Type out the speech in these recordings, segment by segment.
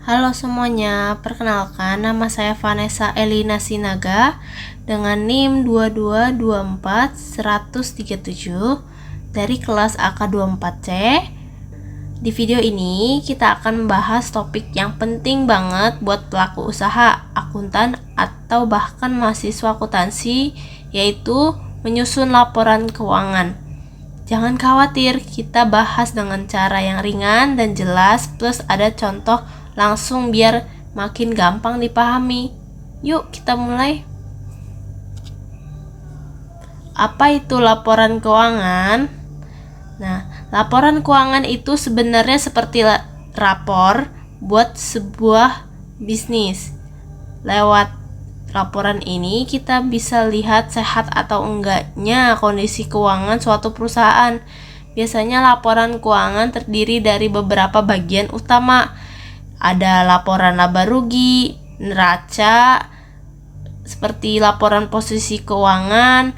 Halo semuanya, perkenalkan nama saya Vanessa Elina Sinaga dengan NIM 2224137 dari kelas AK24C. Di video ini kita akan membahas topik yang penting banget buat pelaku usaha, akuntan, atau bahkan mahasiswa akuntansi, yaitu menyusun laporan keuangan. Jangan khawatir, kita bahas dengan cara yang ringan dan jelas, plus ada contoh langsung biar makin gampang dipahami. Yuk kita mulai. Apa itu laporan keuangan? Nah, laporan keuangan itu sebenarnya seperti rapor buat sebuah bisnis. Lewat laporan ini kita bisa lihat sehat atau enggaknya kondisi keuangan suatu perusahaan. Biasanya laporan keuangan terdiri dari beberapa bagian utama. Ada laporan laba rugi, neraca, seperti laporan posisi keuangan,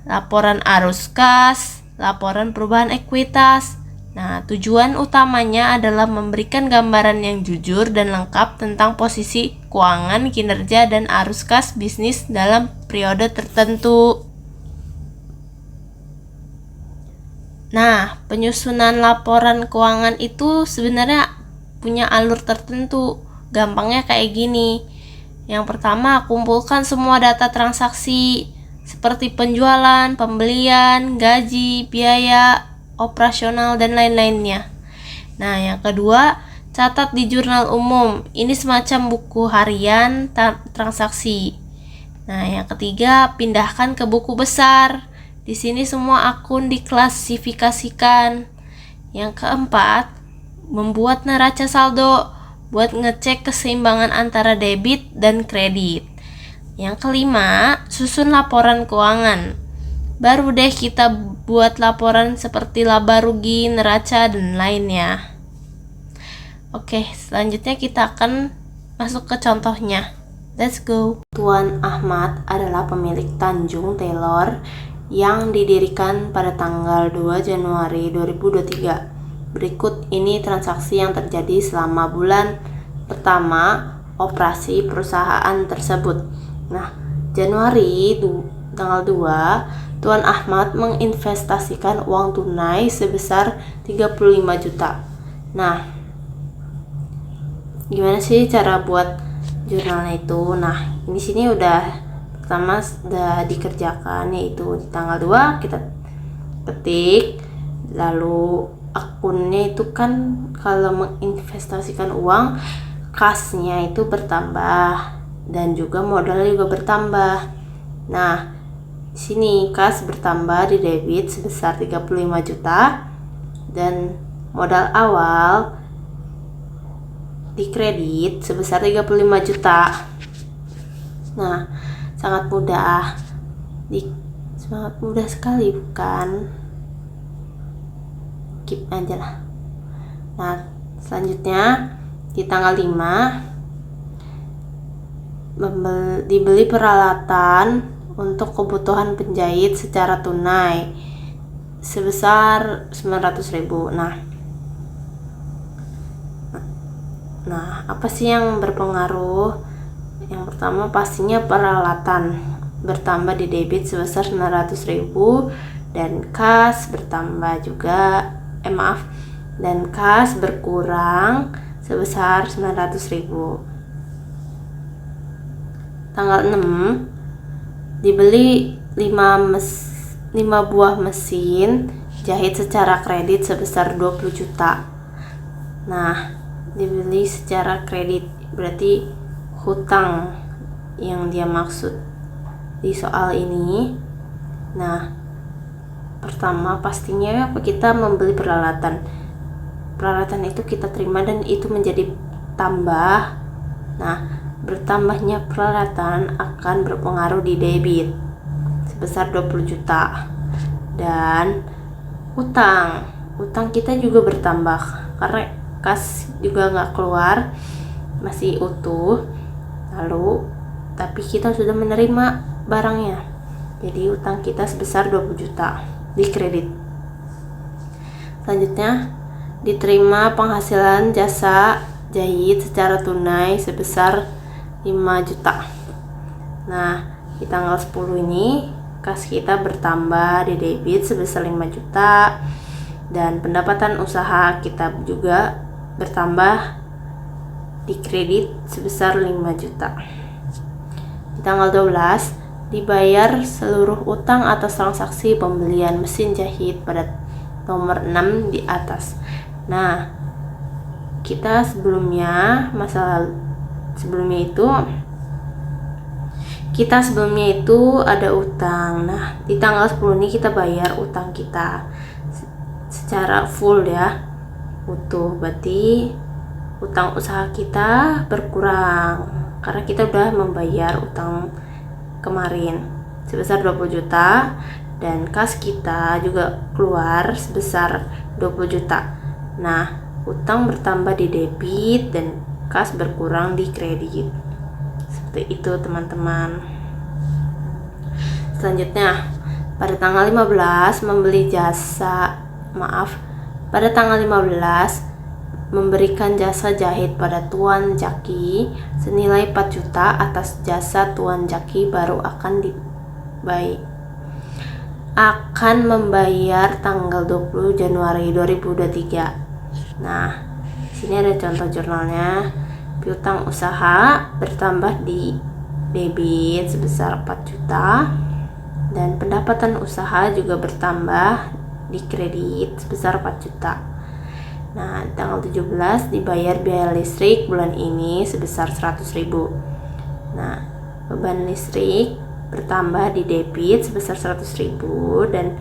laporan arus kas, laporan perubahan ekuitas. Nah, tujuan utamanya adalah memberikan gambaran yang jujur dan lengkap tentang posisi keuangan, kinerja, dan arus kas bisnis dalam periode tertentu. Nah, penyusunan laporan keuangan itu sebenarnya punya alur tertentu. Gampangnya kayak gini. Yang pertama, kumpulkan semua data transaksi seperti penjualan, pembelian, gaji, biaya operasional, dan lain-lainnya. Nah, yang kedua, catat di jurnal umum. Ini semacam buku harian transaksi. Nah, yang ketiga, pindahkan ke buku besar. Di sini semua akun diklasifikasikan. Yang keempat, membuat neraca saldo buat ngecek keseimbangan antara debit dan kredit. Yang kelima, susun laporan keuangan. Baru deh kita buat laporan seperti laba rugi, neraca, dan lainnya. Oke, selanjutnya kita akan masuk ke contohnya. Let's go. Tuan Ahmad adalah pemilik Tanjung Tailor yang didirikan pada tanggal 2 Januari 2023. Berikut ini transaksi yang terjadi selama bulan pertama operasi perusahaan tersebut. Nah, Januari tanggal 2, Tuan Ahmad menginvestasikan uang tunai sebesar 35 juta. Nah, gimana sih cara buat jurnalnya itu? Nah, ini sini pertama sudah dikerjakan, yaitu di tanggal 2 kita ketik, lalu akunnya itu kan kalau menginvestasikan uang, kasnya itu bertambah dan juga modal juga bertambah. Nah, sini kas bertambah di debit sebesar 35 juta dan modal awal di kredit sebesar 35 juta. Nah, sangat mudah sekali, bukan? Skip aja lah. Nah, selanjutnya di tanggal 5 dibeli peralatan untuk kebutuhan penjahit secara tunai sebesar 900.000. Nah, apa sih yang berpengaruh? Yang pertama pastinya peralatan bertambah di debit sebesar 900.000 dan kas bertambah juga dan kas berkurang sebesar 900.000. Tanggal 6 dibeli 5 buah mesin jahit secara kredit sebesar 20 juta. Nah, dibeli secara kredit berarti hutang yang dia maksud di soal ini. Nah, pertama pastinya kita membeli peralatan itu kita terima dan itu menjadi tambah. Nah, bertambahnya peralatan akan berpengaruh di debit sebesar 20 juta dan utang kita juga bertambah karena kas juga nggak keluar, masih utuh, lalu tapi kita sudah menerima barangnya, jadi utang kita sebesar 20 juta di kredit. Selanjutnya diterima penghasilan jasa jahit secara tunai sebesar 5 juta. Nah, di tanggal 10 ini kas kita bertambah di debit sebesar 5 juta dan pendapatan usaha kita juga bertambah di kredit sebesar 5 juta. Di tanggal 12 dibayar seluruh utang atas transaksi pembelian mesin jahit pada nomor 6 di atas. Nah, kita sebelumnya itu ada utang. Nah, di tanggal 10 ini kita bayar utang kita secara full ya, utuh. Berarti utang usaha kita berkurang karena kita udah membayar utang kemarin sebesar 20 juta dan kas kita juga keluar sebesar 20 juta. Nah, utang bertambah di debit dan kas berkurang di kredit. Seperti itu teman-teman. Selanjutnya, pada tanggal 15 pada tanggal 15 memberikan jasa jahit pada Tuan Jaki senilai 4 juta atas jasa Tuan Jaki baru akan membayar tanggal 20 Januari 2023. Nah, sini ada contoh jurnalnya. Piutang usaha bertambah di debit sebesar 4 juta dan pendapatan usaha juga bertambah di kredit sebesar 4 juta. Nah, tanggal 17 dibayar biaya listrik bulan ini sebesar 100.000. Nah, beban listrik bertambah di debit sebesar 100.000 dan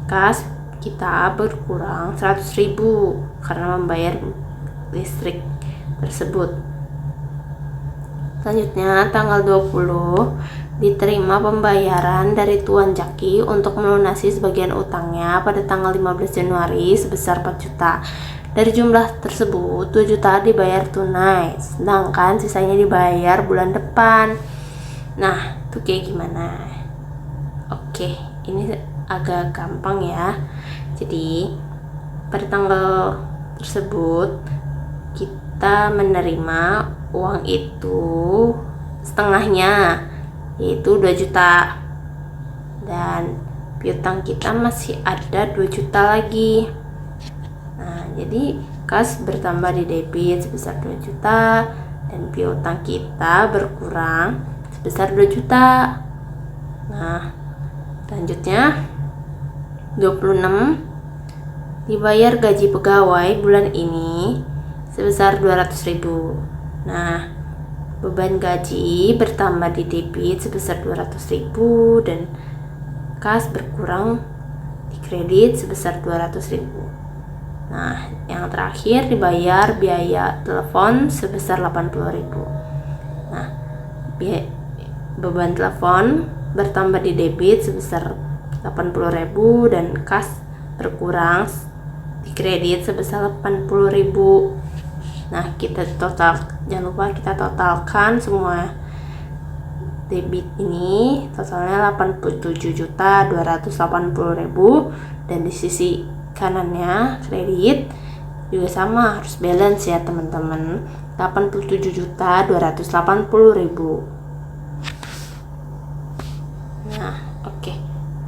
kas kita berkurang 100.000 karena membayar listrik tersebut. Selanjutnya, tanggal 20 diterima pembayaran dari Tuan Jaki untuk melunasi sebagian utangnya pada tanggal 15 Januari sebesar 4 juta. Dari jumlah tersebut, 2 juta dibayar tunai, sedangkan sisanya dibayar bulan depan. Nah, itu kayak gimana? Oke, ini agak gampang ya. Jadi, pada tanggal tersebut, kita menerima uang itu setengahnya, yaitu 2 juta. Dan piutang kita masih ada 2 juta lagi. Nah, jadi kas bertambah di debit sebesar 2 juta dan piutang kita berkurang sebesar 2 juta. Nah, selanjutnya 26 dibayar gaji pegawai bulan ini sebesar 200.000. Nah, beban gaji bertambah di debit sebesar 200.000 dan kas berkurang di kredit sebesar 200.000. Nah, yang terakhir dibayar biaya telepon sebesar 80.000. Nah, beban telepon bertambah di debit sebesar 80.000 dan kas berkurang di kredit sebesar 80.000. Nah, jangan lupa kita totalkan semua debit ini, totalnya 87.280.000 dan di sisi kanannya kredit juga sama, harus balance ya teman-teman, 87.280.000. Nah, oke.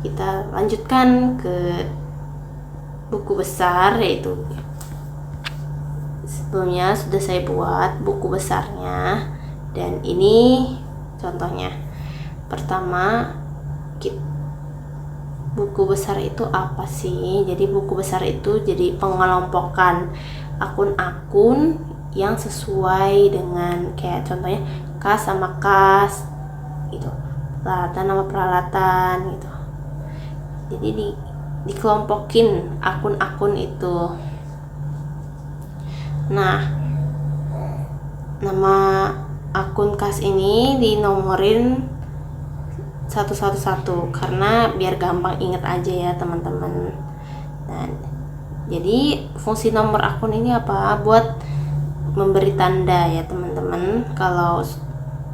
Kita lanjutkan ke buku besar, yaitu sebelumnya sudah saya buat buku besarnya dan ini contohnya. Pertama, buku besar itu apa sih? Jadi buku besar itu jadi pengelompokan akun-akun yang sesuai dengan kayak contohnya kas sama kas gitu, peralatan sama peralatan gitu. Jadi dikelompokin akun-akun itu. Nah, nama akun kas ini dinomorin satu karena biar gampang inget aja ya teman-teman. Dan jadi fungsi nomor akun ini apa? Buat memberi tanda ya teman-teman. Kalau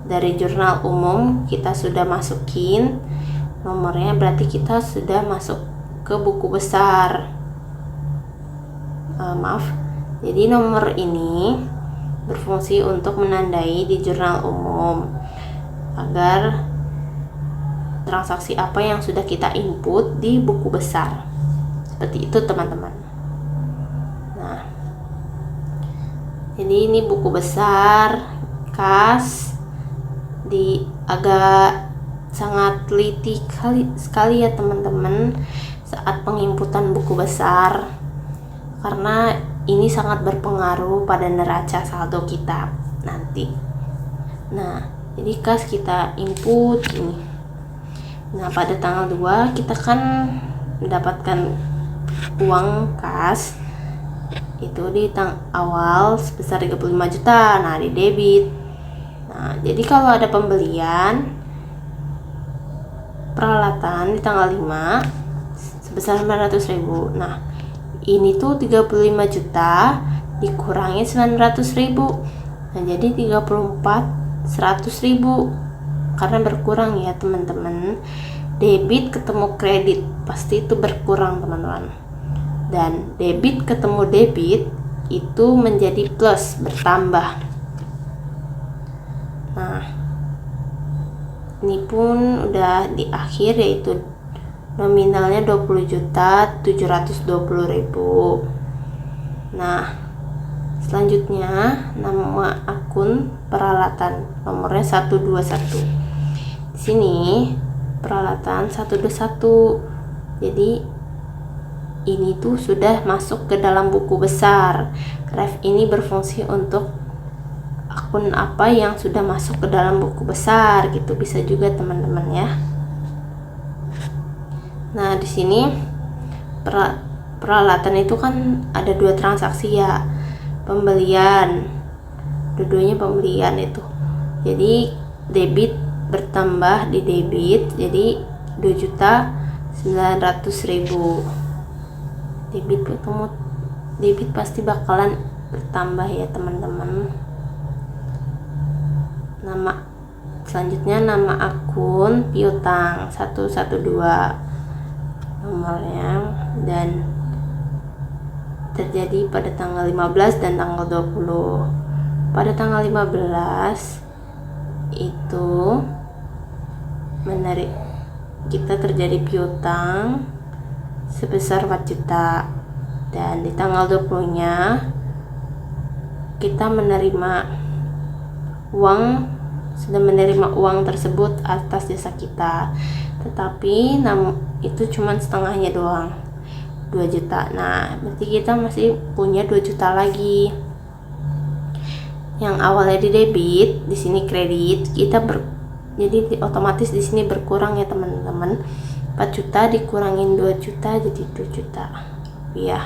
dari jurnal umum kita sudah masukin nomornya, berarti kita sudah masuk ke buku besar. Jadi nomor ini berfungsi untuk menandai di jurnal umum agar transaksi apa yang sudah kita input di buku besar. Seperti itu teman-teman. Nah, jadi ini buku besar, kas, agak sangat teliti sekali ya teman-teman saat penginputan buku besar, karena ini sangat berpengaruh pada neraca saldo kita nanti. Nah, jadi kas kita input ini. Nah, pada tanggal 2 kita kan mendapatkan uang kas itu di awal sebesar 35 juta. Nah, di debit. Nah, jadi kalau ada pembelian peralatan di tanggal 5 sebesar 900.000. Nah, ini tuh 35 juta dikurangi 900.000. Nah, jadi 100.000 karena berkurang ya teman-teman. Debit ketemu kredit pasti itu berkurang teman-teman, dan debit ketemu debit itu menjadi plus, bertambah. Nah, ini pun udah di akhir, yaitu nominalnya 20.720.000. Nah, selanjutnya nama akun peralatan nomornya 121. Di sini peralatan 121. Jadi ini tuh sudah masuk ke dalam buku besar. Ref ini berfungsi untuk akun apa yang sudah masuk ke dalam buku besar gitu, bisa juga teman-teman ya. Nah, di sini peralatan itu kan ada 2 transaksi ya, pembelian, dua-duanya pembelian itu. Jadi debit bertambah di debit, jadi 2.900.000. Debit ketemu debit pasti bakalan bertambah ya teman-teman. Selanjutnya nama akun piutang 112 nomornya, dan terjadi pada tanggal 15 dan tanggal 20. Pada tanggal 15 itu kita terjadi piutang sebesar 4 juta, dan di tanggal 20-nya kita sudah menerima uang tersebut atas jasa kita, tetapi itu cuma setengahnya doang, 2 juta. Nah, berarti kita masih punya 2 juta lagi. Yang awalnya di debit, di sini kredit, jadi otomatis di sini berkurang ya teman-teman. 4 juta dikurangin 2 juta jadi 2 juta rupiah.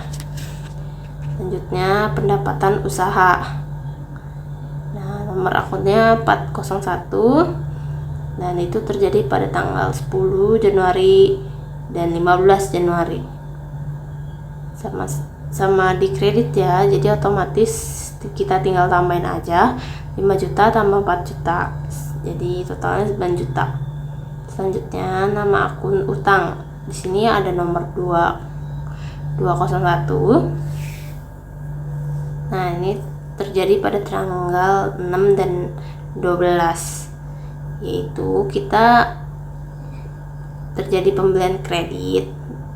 Selanjutnya pendapatan usaha. Nah, nomor akunnya 401, dan itu terjadi pada tanggal 10 Januari dan 15 Januari. Sama di kredit ya, jadi otomatis kita tinggal tambahin aja 5 juta tambah 4 juta, jadi totalnya 9 juta. Selanjutnya nama akun utang. Di sini ada nomor 201. Nah, ini terjadi pada tanggal 6 dan 12, yaitu kita terjadi pembelian kredit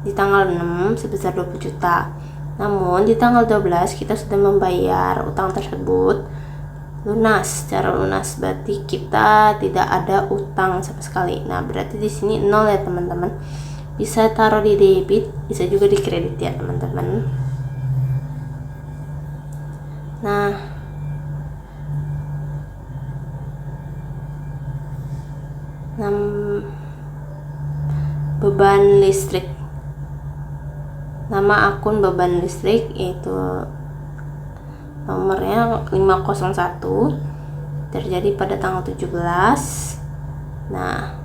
di tanggal 6 sebesar 20 juta. Namun di tanggal 12 kita sudah membayar utang tersebut secara lunas, berarti kita tidak ada utang sama sekali. Nah, berarti di sini 0 ya teman-teman. Bisa taruh di debit, bisa juga di kredit ya teman-teman. Nah, beban listrik. Nama akun beban listrik yaitu nomornya 501, terjadi pada tanggal 17. Nah,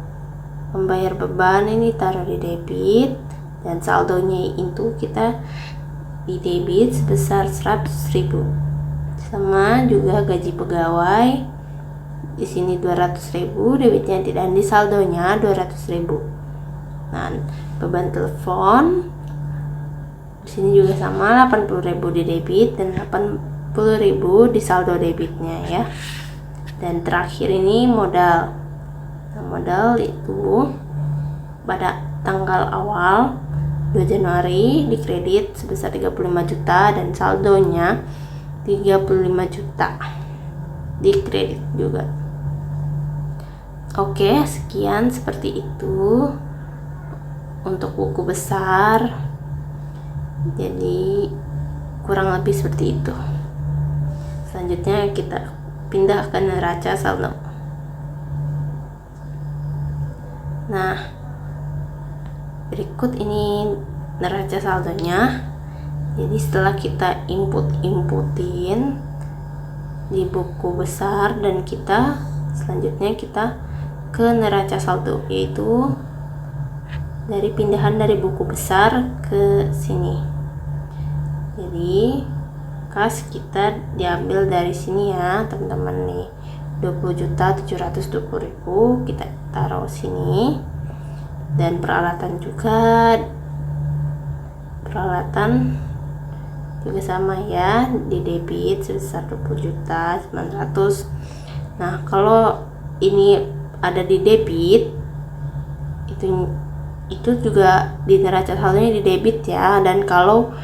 pembayar beban ini taruh di debit, dan saldonya itu kita di debit sebesar 100.000. Sama juga gaji pegawai, di sini 200.000 debitnya tidak, di saldonya 200.000. Nah, beban telepon di sini juga sama, 80.000 di debit dan 80.000 10.000 di saldo debitnya ya. Dan terakhir ini modal. Nah, modal itu pada tanggal awal 2 Januari dikredit sebesar 35 juta dan saldonya 35 juta dikredit juga. Oke, sekian seperti itu untuk buku besar. Jadi kurang lebih seperti itu. Selanjutnya kita pindah ke neraca saldo. Nah, berikut ini neraca saldonya. Jadi setelah kita inputin di buku besar dan selanjutnya kita ke neraca saldo, yaitu dari pindahan dari buku besar ke sini. Jadi kas kita diambil dari sini ya teman-teman nih, 20.720.000 kita taruh sini. Dan peralatan juga sama ya, di debit sebesar 20.900.000. Nah, kalau ini ada di debit itu juga di neraca saldonya di debit ya. Dan kalau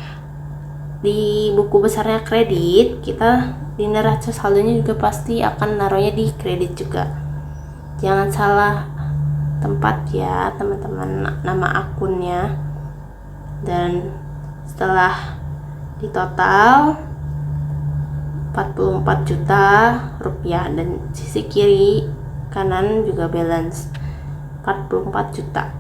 di buku besarnya kredit, kita di neraca saldonya juga pasti akan naruhnya di kredit juga. Jangan salah tempat ya teman-teman, nama akunnya. Dan setelah di total 44 juta rupiah, dan sisi kiri kanan juga balance 44 juta.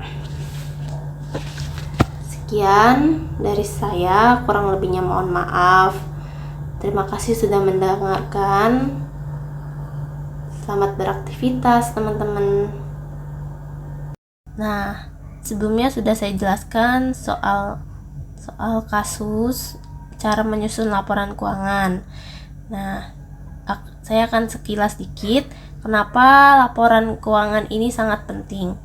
Sekian dari saya, kurang lebihnya mohon maaf. Terima kasih sudah mendengarkan. Selamat beraktivitas teman-teman. Nah, sebelumnya sudah saya jelaskan soal kasus cara menyusun laporan keuangan. Nah, saya akan sekilas dikit kenapa laporan keuangan ini sangat penting.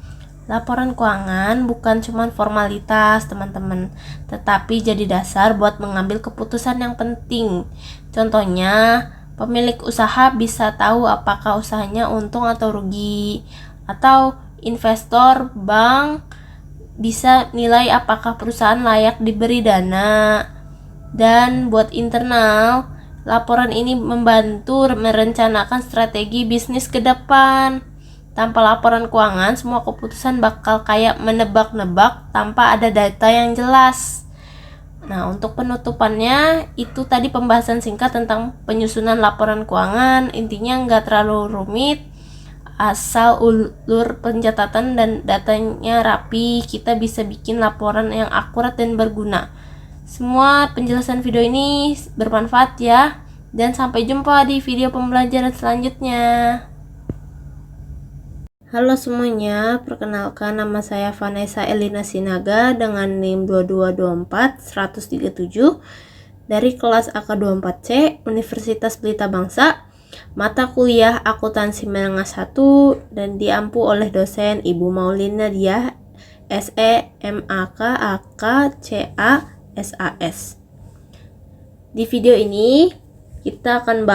Laporan keuangan bukan cuma formalitas teman-teman, tetapi jadi dasar buat mengambil keputusan yang penting. Contohnya, pemilik usaha bisa tahu apakah usahanya untung atau rugi, atau investor bank bisa nilai apakah perusahaan layak diberi dana. Dan buat internal, laporan ini membantu merencanakan strategi bisnis ke depan. Tanpa laporan keuangan, semua keputusan bakal kayak menebak-nebak tanpa ada data yang jelas. Nah, untuk penutupannya, itu tadi pembahasan singkat tentang penyusunan laporan keuangan. Intinya nggak terlalu rumit, asal ulur pencatatan dan datanya rapi, kita bisa bikin laporan yang akurat dan berguna. Semua penjelasan video ini bermanfaat ya, dan sampai jumpa di video pembelajaran selanjutnya. Halo semuanya, perkenalkan nama saya Vanessa Elina Sinaga dengan NIM 2224-137 dari kelas AK24C Universitas Pelita Bangsa, mata kuliah Akuntansi Menengah 1, dan diampu oleh dosen Ibu Maulina Diah, SE, MAK, AK, CA, SAS. Di video ini kita akan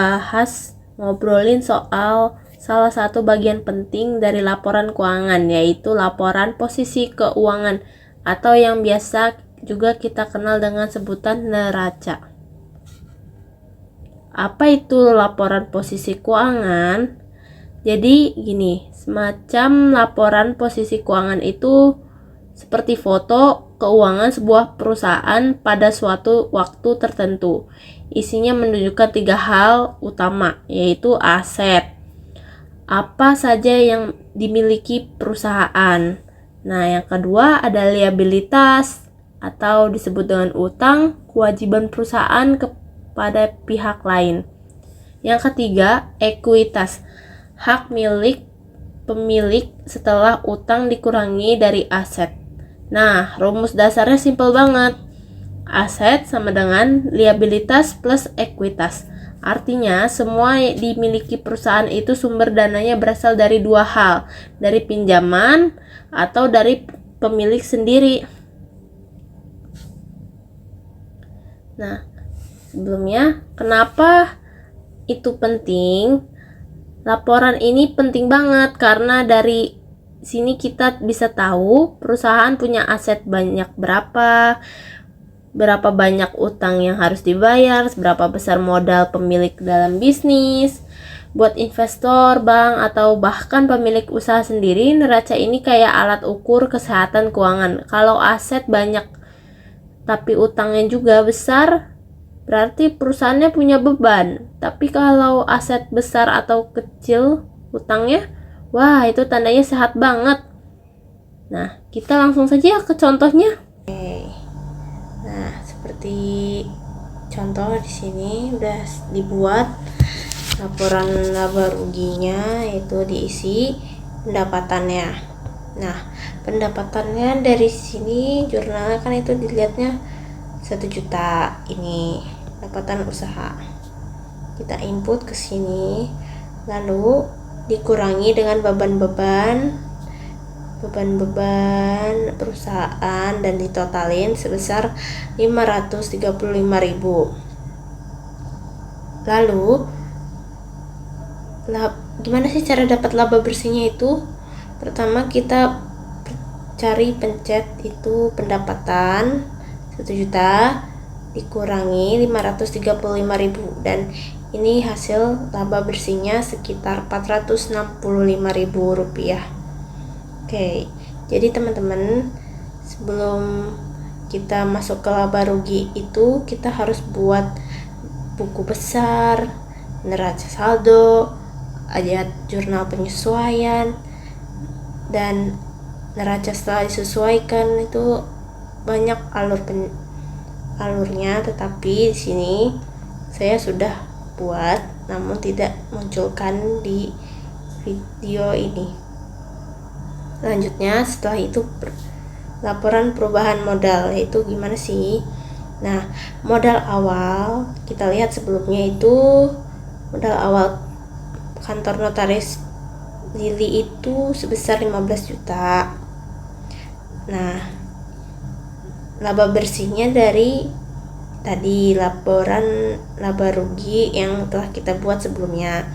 ngobrolin soal salah satu bagian penting dari laporan keuangan, yaitu laporan posisi keuangan atau yang biasa juga kita kenal dengan sebutan neraca. Apa itu laporan posisi keuangan? Jadi gini, semacam laporan posisi keuangan itu seperti foto keuangan sebuah perusahaan pada suatu waktu tertentu. Isinya menunjukkan 3 hal utama, yaitu aset, apa saja yang dimiliki perusahaan. Nah, yang kedua ada liabilitas atau disebut dengan utang, kewajiban perusahaan kepada pihak lain. Yang ketiga, ekuitas, hak milik pemilik setelah utang dikurangi dari aset. Nah, rumus dasarnya simpel banget. Aset sama dengan liabilitas plus ekuitas. Artinya, semua dimiliki perusahaan itu sumber dananya berasal dari 2 hal, dari pinjaman atau dari pemilik sendiri. Nah, sebelumnya. Kenapa itu penting? Laporan ini penting banget karena dari sini kita bisa tahu perusahaan punya aset banyak berapa banyak utang yang harus dibayar, seberapa besar modal pemilik dalam bisnis. Buat investor, bank, atau bahkan pemilik usaha sendiri, neraca ini kayak alat ukur kesehatan keuangan. Kalau aset banyak tapi utangnya juga besar, berarti perusahaannya punya beban. Tapi kalau aset besar atau kecil utangnya, wah itu tandanya sehat banget. Nah, kita langsung saja ke contohnya. Oke. Nah, seperti contoh di sini udah dibuat laporan laba ruginya, itu diisi pendapatannya. Nah, pendapatannya dari sini jurnalnya kan itu dilihatnya 1 juta, ini pendapatan usaha. Kita input ke sini, lalu dikurangi dengan beban-beban perusahaan dan ditotalin sebesar 535.000. Lalu gimana sih cara dapat laba bersihnya itu? Pertama kita pencet itu pendapatan 1 juta dikurangi 535.000, dan ini hasil laba bersihnya sekitar 465.000 rupiah. Oke, jadi teman-teman, sebelum kita masuk ke laba rugi itu kita harus buat buku besar, neraca saldo, ada jurnal penyesuaian, dan neraca setelah disesuaikan. Itu banyak alurnya, tetapi di sini saya sudah buat namun tidak munculkan di video ini. Selanjutnya setelah itu laporan perubahan modal, yaitu gimana sih? Nah, modal awal kita lihat sebelumnya itu modal awal kantor notaris Lili itu sebesar 15 juta. Nah, laba bersihnya dari tadi laporan laba rugi yang telah kita buat sebelumnya.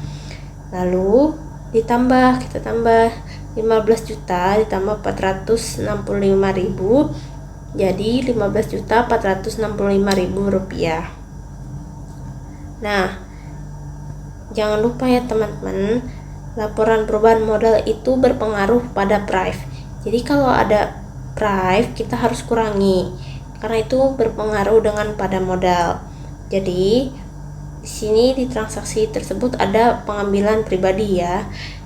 Lalu kita tambah 15 juta ditambah 465.000, jadi 15.465.000 rupiah. Nah, jangan lupa ya teman-teman, laporan perubahan modal itu berpengaruh pada price. Jadi kalau ada price kita harus kurangi karena itu berpengaruh dengan pada modal. Jadi di sini di transaksi tersebut ada pengambilan pribadi ya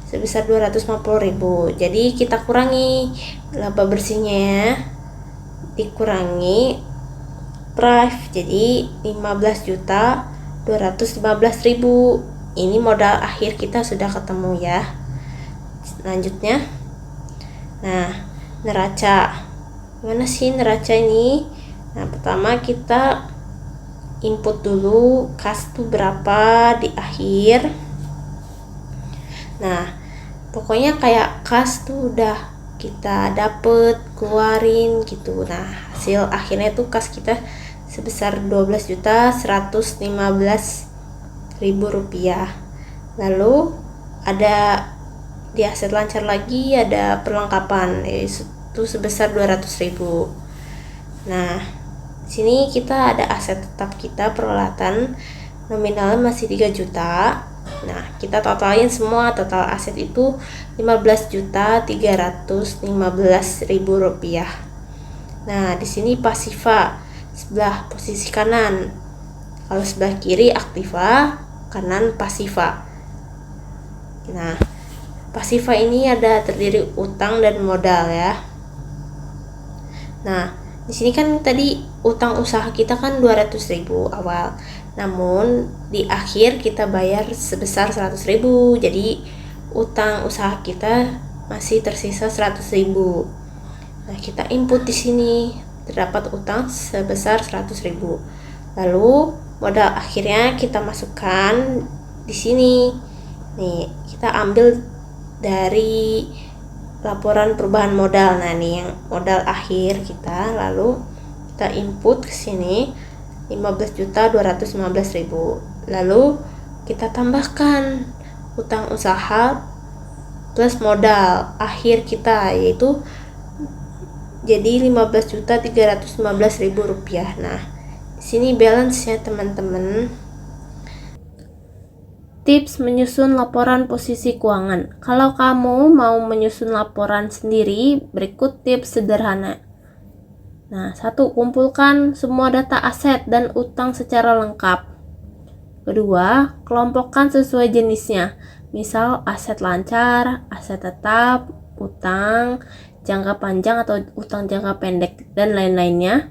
sebesar 250.000. Jadi kita kurangi laba bersihnya, dikurangi price, jadi 15.215.000. Ini modal akhir kita sudah ketemu ya. Selanjutnya, nah neraca, gimana sih neraca ini? Nah, pertama kita input dulu kas tuh berapa di akhir. Nah, pokoknya kayak kas tuh udah kita dapet, keluarin gitu. Nah, hasil akhirnya tuh kas kita sebesar 12.115.000 rupiah. Lalu ada di aset lancar lagi ada perlengkapan, yaitu sebesar 200.000. Nah, sini kita ada aset tetap kita, peralatan nominalnya masih 3 juta. Nah, kita totalin semua, total aset itu 15.315.000 rupiah. Nah, di sini pasifa sebelah posisi kanan. Kalau sebelah kiri aktiva, kanan pasifa. Nah, pasifa ini ada terdiri utang dan modal ya. Nah, di sini kan tadi utang usaha kita kan 200.000 awal. Namun di akhir kita bayar sebesar 100.000. Jadi utang usaha kita masih tersisa 100.000. Nah, kita input di sini terdapat utang sebesar 100.000. Lalu modal akhirnya kita masukkan di sini. Nih, kita ambil dari laporan perubahan modal. Nah, nih yang modal akhir kita, lalu kita input ke sini 15.215.000. Lalu kita tambahkan utang usaha plus modal akhir kita, yaitu jadi 15.315.000 rupiah. Nah, di sini balance ya teman-teman. Tips menyusun laporan posisi keuangan. Kalau kamu mau menyusun laporan sendiri, berikut tips sederhana. Nah, 1. Kumpulkan semua data aset dan utang secara lengkap. Kedua, kelompokkan sesuai jenisnya. Misal aset lancar, aset tetap, utang jangka panjang atau utang jangka pendek, dan lain-lainnya.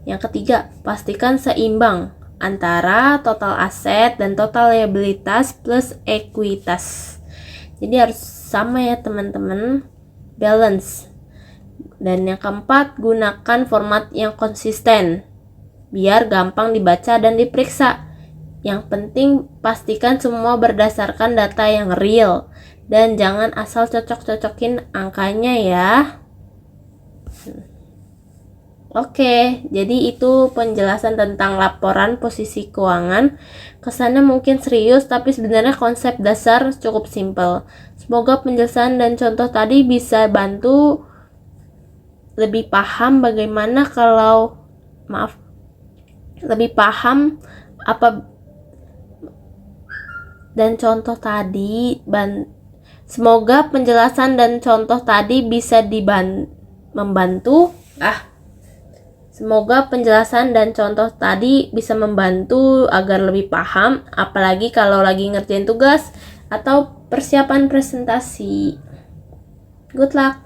Yang ketiga, pastikan seimbang antara total aset dan total liabilitas plus ekuitas. Jadi harus sama ya teman-teman, balance. Dan yang keempat, gunakan format yang konsisten biar gampang dibaca dan diperiksa. Yang penting pastikan semua berdasarkan data yang real dan jangan asal cocok-cocokin angkanya ya. Oke, jadi itu penjelasan tentang laporan posisi keuangan. Kesannya mungkin serius, tapi sebenarnya konsep dasar cukup simpel. Semoga penjelasan dan contoh tadi bisa bantu lebih paham bagaimana lebih paham apa dan contoh tadi semoga penjelasan dan contoh tadi bisa membantu semoga penjelasan dan contoh tadi bisa membantu agar lebih paham, apalagi kalau lagi ngerjain tugas atau persiapan presentasi. Good luck.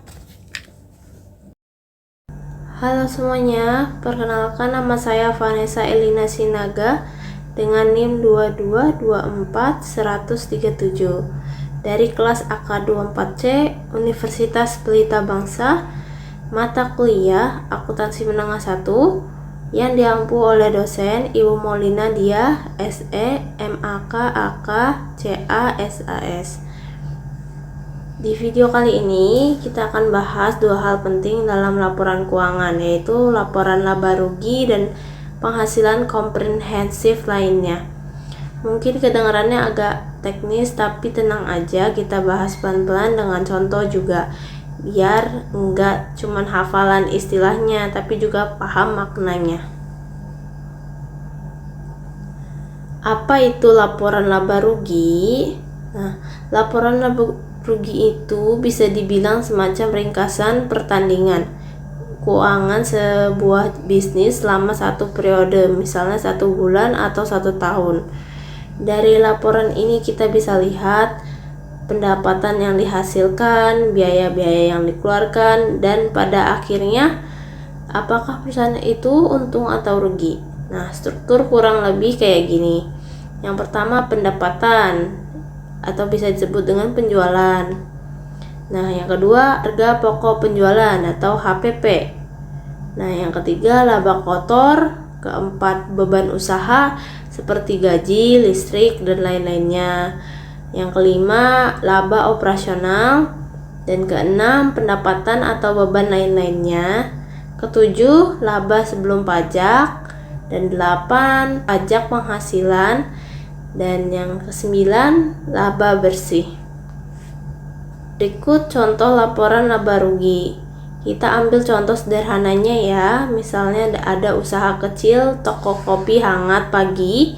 Halo semuanya, perkenalkan nama saya Vanessa Elina Sinaga dengan NIM 2224137 dari kelas AK24C Universitas Pelita Bangsa, mata kuliah Akuntansi Menengah 1 yang diampu oleh dosen Ibu Molina Dia SE MAK AK CA SAS. Di video kali ini kita akan bahas dua hal penting dalam laporan keuangan, yaitu laporan laba rugi dan penghasilan komprehensif lainnya. Mungkin kedengarannya agak teknis, tapi tenang aja, kita bahas pelan-pelan dengan contoh juga, biar enggak cuman hafalan istilahnya tapi juga paham maknanya. Apa itu laporan laba rugi? Nah, laporan laba rugi itu bisa dibilang semacam ringkasan pertandingan keuangan sebuah bisnis selama satu periode, misalnya 1 bulan atau 1 tahun. Dari laporan ini kita bisa lihat pendapatan yang dihasilkan, biaya-biaya yang dikeluarkan, dan pada akhirnya apakah perusahaan itu untung atau rugi. Nah, struktur kurang lebih kayak gini. Yang pertama, pendapatan atau bisa disebut dengan penjualan. Nah, yang kedua, harga pokok penjualan atau HPP. Nah, yang ketiga, laba kotor. Keempat, beban usaha seperti gaji, listrik, dan lain-lainnya. Yang kelima, laba operasional. Dan keenam, pendapatan atau beban lain-lainnya. Ketujuh, laba sebelum pajak. Dan 8, pajak penghasilan. Dan yang ke-9, laba bersih. Berikut contoh laporan laba rugi. Kita ambil contoh sederhananya ya. Misalnya ada usaha kecil toko kopi hangat pagi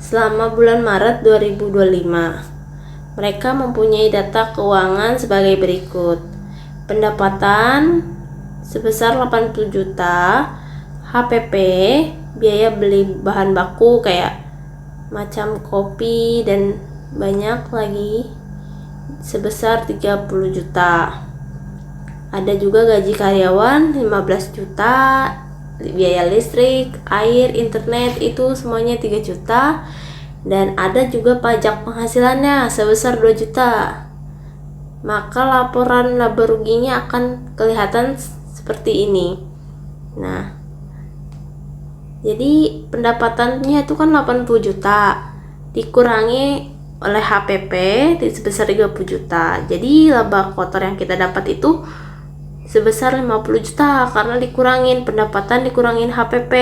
selama bulan Maret 2025. Mereka mempunyai data keuangan sebagai berikut. Pendapatan sebesar 80 juta, HPP, biaya beli bahan baku kayak macam kopi dan banyak lagi sebesar 30 juta. Ada juga gaji karyawan 15 juta, biaya listrik, air, internet itu semuanya 3 juta, dan ada juga pajak penghasilannya sebesar 2 juta. Maka laporan laba ruginya akan kelihatan seperti ini. Nah, jadi pendapatannya itu kan 80 juta dikurangi oleh HPP sebesar 30 juta. Jadi laba kotor yang kita dapat itu sebesar 50 juta karena dikurangin pendapatan, dikurangin HPP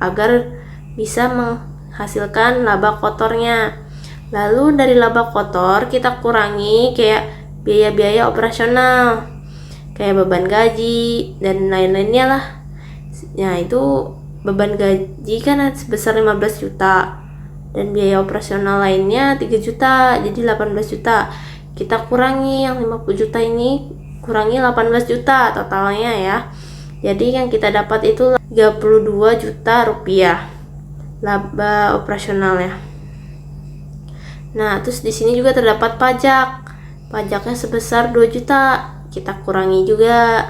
agar bisa menghasilkan laba kotornya. Lalu dari laba kotor kita kurangi kayak biaya-biaya operasional, kayak beban gaji dan lain-lainnya lah. Nah, itu beban gaji kan sebesar 15 juta dan biaya operasional lainnya 3 juta, jadi 18 juta. Kita kurangi yang 50 juta ini, kurangi 18 juta totalnya ya. Jadi yang kita dapat itu 32 juta rupiah laba operasionalnya. Nah, terus di sini juga terdapat pajak. Pajaknya sebesar 2 juta. Kita kurangi juga.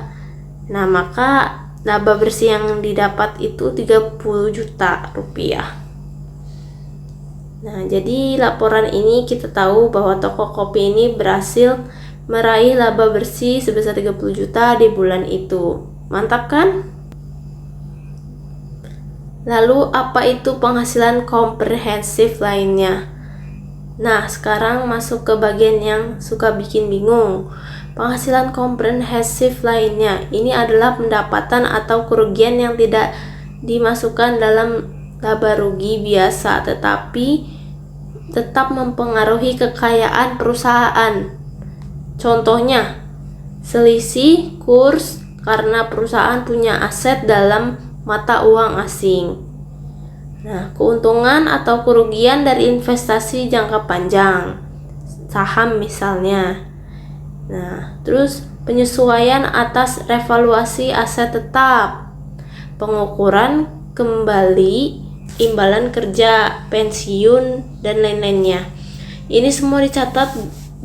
Nah, maka laba bersih yang didapat itu 30 juta rupiah. Nah, jadi laporan ini kita tahu bahwa toko kopi ini berhasil meraih laba bersih sebesar 30 juta di bulan itu. Mantap kan? Lalu apa itu penghasilan komprehensif lainnya? Nah, sekarang masuk ke bagian yang suka bikin bingung. Penghasilan komprehensif lainnya ini adalah pendapatan atau kerugian yang tidak dimasukkan dalam laba rugi biasa tetapi tetap mempengaruhi kekayaan perusahaan. Contohnya, selisih kurs karena perusahaan punya aset dalam mata uang asing. Nah, keuntungan atau kerugian dari investasi jangka panjang, saham misalnya. Nah, terus penyesuaian atas revaluasi aset tetap, pengukuran kembali imbalan kerja, pensiun, dan lain-lainnya. Ini semua dicatat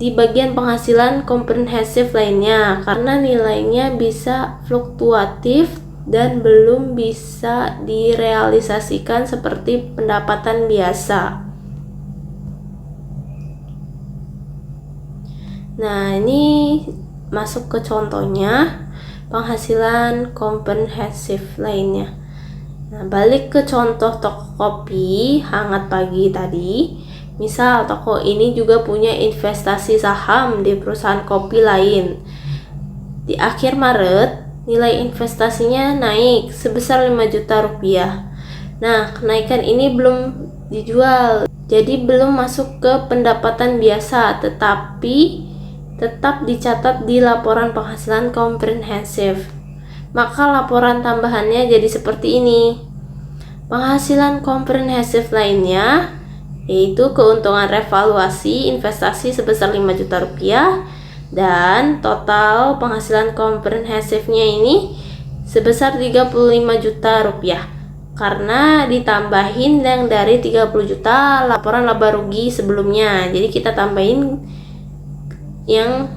di bagian penghasilan komprehensif lainnya karena nilainya bisa fluktuatif dan belum bisa direalisasikan seperti pendapatan biasa. Nah, ini masuk ke contohnya penghasilan komprehensif lainnya. Nah, balik ke contoh toko kopi Hangat Pagi tadi. Misal toko ini juga punya investasi saham di perusahaan kopi lain. Di akhir Maret, nilai investasinya naik sebesar 5 juta rupiah. Nah, kenaikan ini belum dijual, jadi belum masuk ke pendapatan biasa, tetapi tetap dicatat di laporan penghasilan komprehensif. Maka laporan tambahannya jadi seperti ini. Penghasilan komprehensif lainnya yaitu keuntungan revaluasi investasi sebesar 5 juta rupiah dan total penghasilan komprehensifnya ini sebesar 35 juta rupiah karena ditambahin yang dari 30 juta laporan laba rugi sebelumnya. Jadi kita tambahin yang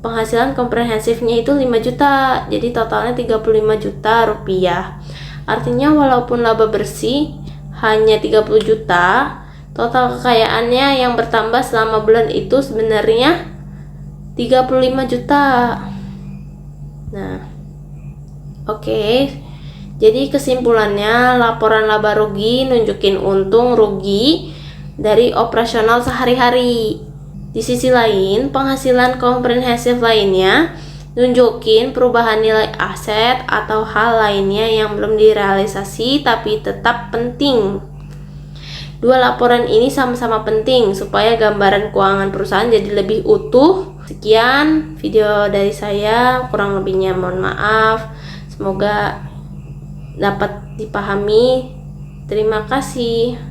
penghasilan komprehensifnya itu 5 juta, jadi totalnya 35 juta rupiah. Artinya walaupun laba bersih hanya 30 juta, total kekayaannya yang bertambah selama bulan itu sebenarnya 35 juta. Nah, oke. Jadi kesimpulannya laporan laba rugi nunjukin untung rugi dari operasional sehari-hari. Di sisi lain, penghasilan komprehensif lainnya nunjukin perubahan nilai aset atau hal lainnya yang belum direalisasi tapi tetap penting. Dua laporan ini sama-sama penting supaya gambaran keuangan perusahaan jadi lebih utuh. Sekian video dari saya, kurang lebihnya mohon maaf. Semoga dapat dipahami. Terima kasih.